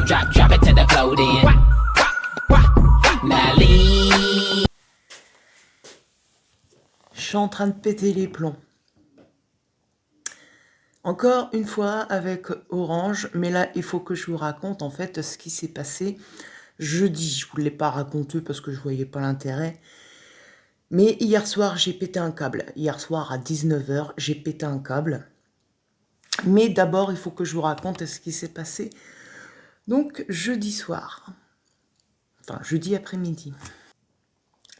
drop it to the floor then. Now leave. Je suis en train de péter les plombs. Encore une fois avec Orange, mais là, il faut que je vous raconte en fait ce qui s'est passé jeudi. Je ne vous l'ai pas raconté parce que je ne voyais pas l'intérêt. Mais hier soir, j'ai pété un câble. Hier soir, à 19h, j'ai pété un câble. Mais d'abord, il faut que je vous raconte ce qui s'est passé. Donc, jeudi soir. Enfin, jeudi après-midi.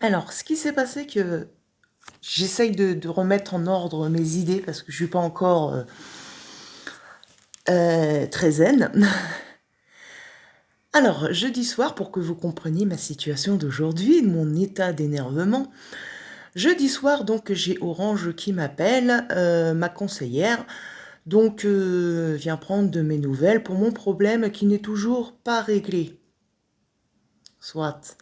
Alors, ce qui s'est passé que j'essaye de remettre en ordre mes idées parce que je ne suis pas encore très zen. Alors, jeudi soir, pour que vous compreniez ma situation d'aujourd'hui, mon état d'énervement, jeudi soir, donc, j'ai Orange qui m'appelle, ma conseillère, donc, vient prendre de mes nouvelles pour mon problème qui n'est toujours pas réglé. Soit.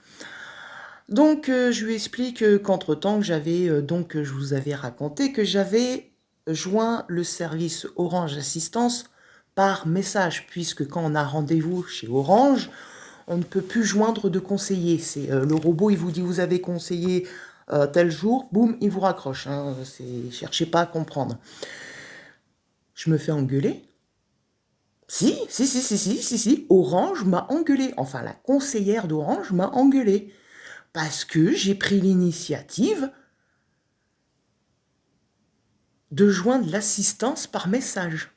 Donc, je lui explique qu'entre-temps, je vous avais raconté que j'avais joint le service Orange Assistance par message, puisque quand on a rendez-vous chez Orange, on ne peut plus joindre de conseiller. C'est le robot, il vous dit vous avez conseillé tel jour, boum, il vous raccroche. Hein, cherchez pas à comprendre. Je me fais engueuler. Si, Orange m'a engueulé. Enfin, la conseillère d'Orange m'a engueulé. Parce que j'ai pris l'initiative de joindre l'assistance par message.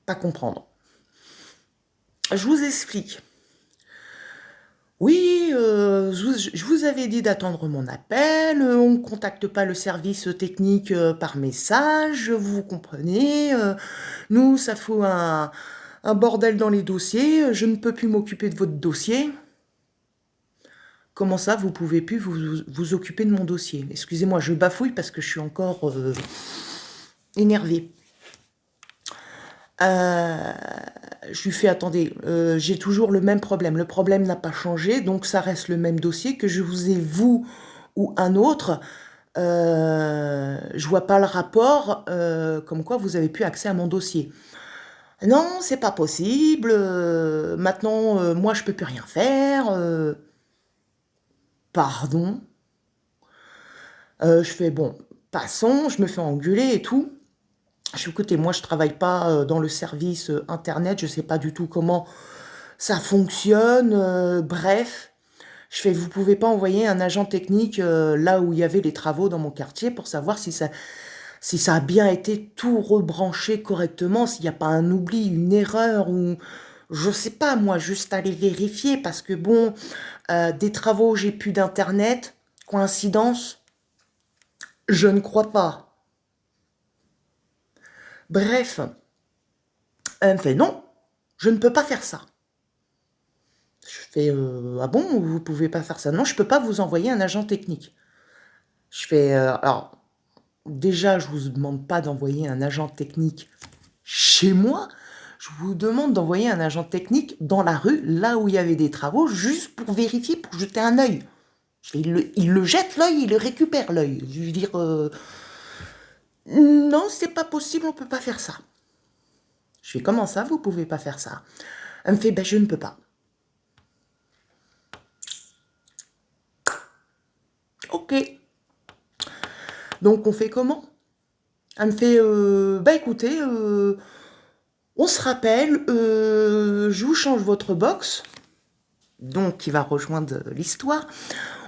Pas comprendre. Je vous explique. Oui, je vous avais dit d'attendre mon appel, on ne contacte pas le service technique par message, vous comprenez, nous, ça fout un bordel dans les dossiers, je ne peux plus m'occuper de votre dossier. Comment ça, vous ne pouvez plus vous occuper de mon dossier? Excusez-moi, je bafouille parce que je suis encore énervée. Je lui fais, attendez, j'ai toujours le même problème. Le problème n'a pas changé, donc ça reste le même dossier, que je vous ai, vous ou un autre. Je vois pas le rapport, comme quoi vous avez plus accès à mon dossier. Non, c'est pas possible. Maintenant, moi, je peux plus rien faire. Pardon. Je fais, bon, passons, je me fais engueuler et tout. Je dis, écoutez, moi, je travaille pas dans le service Internet, je sais pas du tout comment ça fonctionne. Bref, je fais, vous pouvez pas envoyer un agent technique là où il y avait les travaux dans mon quartier pour savoir si ça a bien été tout rebranché correctement, s'il n'y a pas un oubli, une erreur, ou je sais pas, moi, juste aller vérifier, parce que bon, des travaux, j'ai plus d'internet, coïncidence, je ne crois pas. Bref, elle me fait non, je ne peux pas faire ça. Je fais ah bon, vous pouvez pas faire ça? Non, je peux pas vous envoyer un agent technique. Je fais alors déjà, je vous demande pas d'envoyer un agent technique chez moi. Je vous demande d'envoyer un agent technique dans la rue, là où il y avait des travaux, juste pour vérifier, pour jeter un œil. Il le jette l'œil, il le récupère l'œil. Je veux dire, non, c'est pas possible, on peut pas faire ça. Je fais, comment ça, vous pouvez pas faire ça? Elle me fait, ben je ne peux pas. Ok. Donc on fait comment? Elle me fait, bah écoutez, on se rappelle, je vous change votre box. Donc qui va rejoindre l'histoire.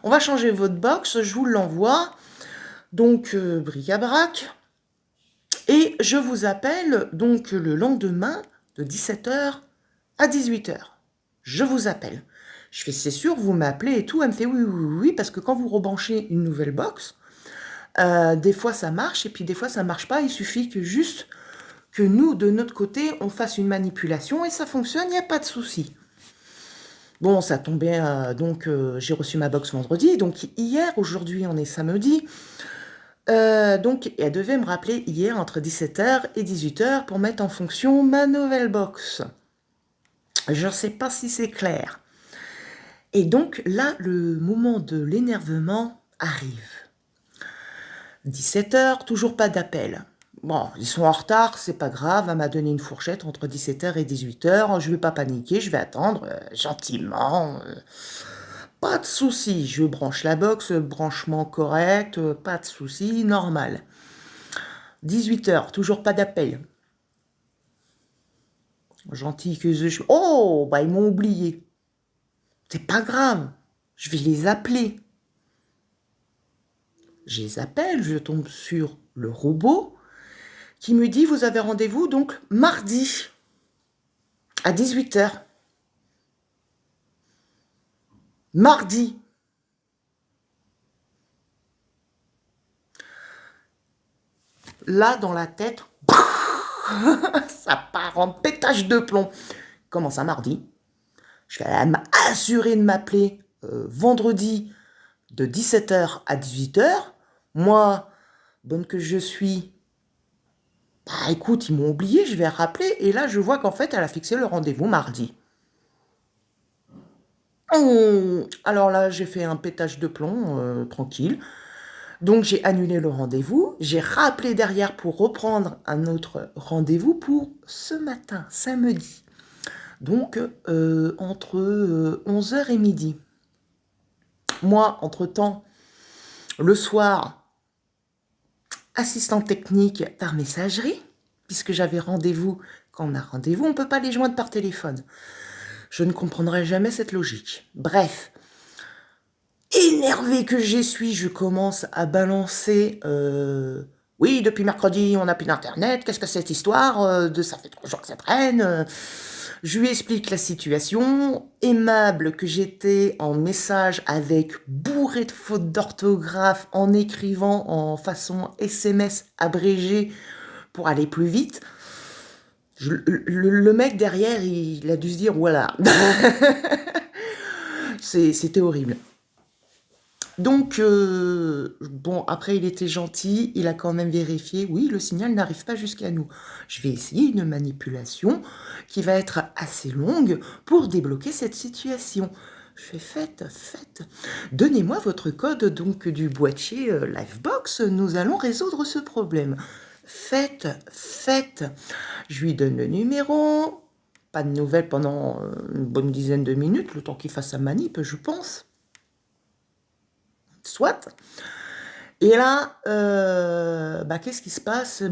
On va changer votre box, je vous l'envoie. Donc bric-à-brac. Et je vous appelle donc le lendemain de 17h à 18h. Je vous appelle. Je fais, c'est sûr, vous m'appelez et tout. Elle me fait, oui, parce que quand vous rebranchez une nouvelle box, des fois ça marche et puis des fois ça marche pas. Il suffit que juste que nous, de notre côté, on fasse une manipulation et ça fonctionne, il n'y a pas de souci. Bon, ça tombait, donc j'ai reçu ma box vendredi, donc hier, aujourd'hui on est samedi. Donc elle devait me rappeler hier entre 17h et 18h pour mettre en fonction ma nouvelle box. Je ne sais pas si c'est clair. Et donc là, le moment de l'énervement arrive. 17h, toujours pas d'appel. Bon, ils sont en retard, c'est pas grave, elle m'a donné une fourchette entre 17h et 18h, je vais pas paniquer, je vais attendre gentiment, pas de souci, je branche la box, branchement correct, pas de souci, normal. 18h, toujours pas d'appel. Gentil que je suis. Oh, bah ils m'ont oublié. C'est pas grave, je vais les appeler. Je les appelle, je tombe sur le robot qui me dit vous avez rendez-vous donc mardi à 18h. Mardi. Là, dans la tête, ça part en pétage de plomb. Comment ça, mardi? Je vais m'assurer de m'appeler vendredi de 17h à 18h. Moi, bonne que je suis, bah écoute, ils m'ont oublié, je vais rappeler. Et là, je vois qu'en fait, elle a fixé le rendez-vous mardi. Alors là, j'ai fait un pétage de plomb, tranquille. Donc, j'ai annulé le rendez-vous. J'ai rappelé derrière pour reprendre un autre rendez-vous pour ce matin, samedi. Donc, entre 11h et midi. Moi, entre-temps, le soir, assistant technique par messagerie, puisque j'avais rendez-vous. Quand on a rendez-vous, on ne peut pas les joindre par téléphone. Je ne comprendrai jamais cette logique. Bref, énervé que j'y suis, je commence à balancer. Oui, depuis mercredi, on n'a plus d'internet. Qu'est-ce que c'est cette histoire de ça fait 3 jours que ça traîne. Je lui explique la situation. Aimable que j'étais en message avec bourré de fautes d'orthographe en écrivant en façon SMS abrégée pour aller plus vite. Le mec derrière, il a dû se dire voilà. C'était horrible. Donc, bon, après, il était gentil, il a quand même vérifié, oui, le signal n'arrive pas jusqu'à nous. Je vais essayer une manipulation qui va être assez longue pour débloquer cette situation. Je fais faites. Donnez-moi votre code donc du boîtier Livebox, nous allons résoudre ce problème. Faites. Je lui donne le numéro, pas de nouvelles pendant une bonne dizaine de minutes, le temps qu'il fasse sa manip, je pense. Soit. Et là, qu'est-ce qui se passe?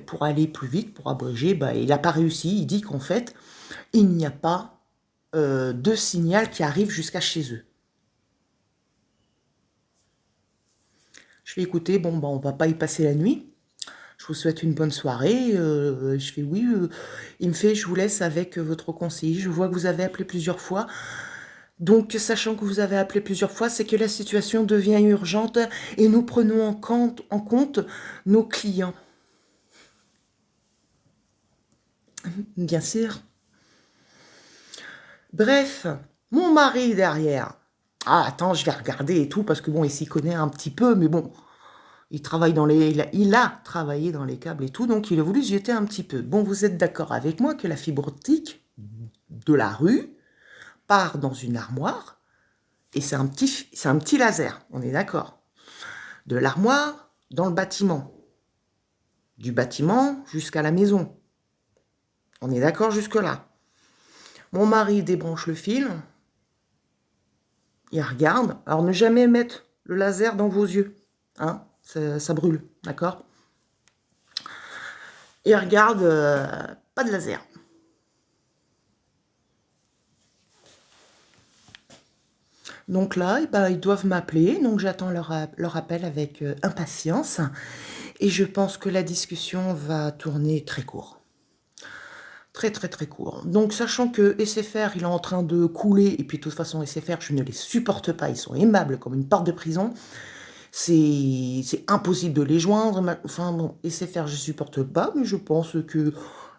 Pour aller plus vite, pour abréger, il n'a pas réussi. Il dit qu'en fait, il n'y a pas de signal qui arrive jusqu'à chez eux. Je fais écouter, bon, on va pas y passer la nuit. Je vous souhaite une bonne soirée. Je fais oui. Il me fait, je vous laisse avec votre conseiller. Je vois que vous avez appelé plusieurs fois. Donc, sachant que vous avez appelé plusieurs fois, c'est que la situation devient urgente et nous prenons en compte nos clients. Bien sûr. Bref, mon mari derrière. Ah, attends, je vais regarder et tout, parce que bon, il s'y connaît un petit peu, mais bon, il a travaillé dans les câbles et tout, donc il a voulu se jeter un petit peu. Bon, vous êtes d'accord avec moi que la fibre optique de la rue part dans une armoire, et c'est un petit laser, on est d'accord. De l'armoire dans le bâtiment. Du bâtiment jusqu'à la maison. On est d'accord jusque-là. Mon mari débranche le fil. Il regarde. Alors, ne jamais mettre le laser dans vos yeux. Hein, ça brûle, d'accord? Il regarde, pas de laser. Donc là, ils doivent m'appeler, donc j'attends leur appel avec impatience. Et je pense que la discussion va tourner très court. Très court. Donc sachant que SFR, il est en train de couler, et puis de toute façon SFR, je ne les supporte pas, ils sont aimables comme une porte de prison. C'est impossible de les joindre. Enfin bon, SFR, je supporte pas, mais je pense que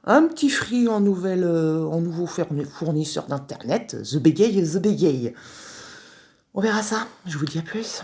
un petit free en nouveau fournisseur d'internet, the bégaye. On verra ça, je vous dis à plus.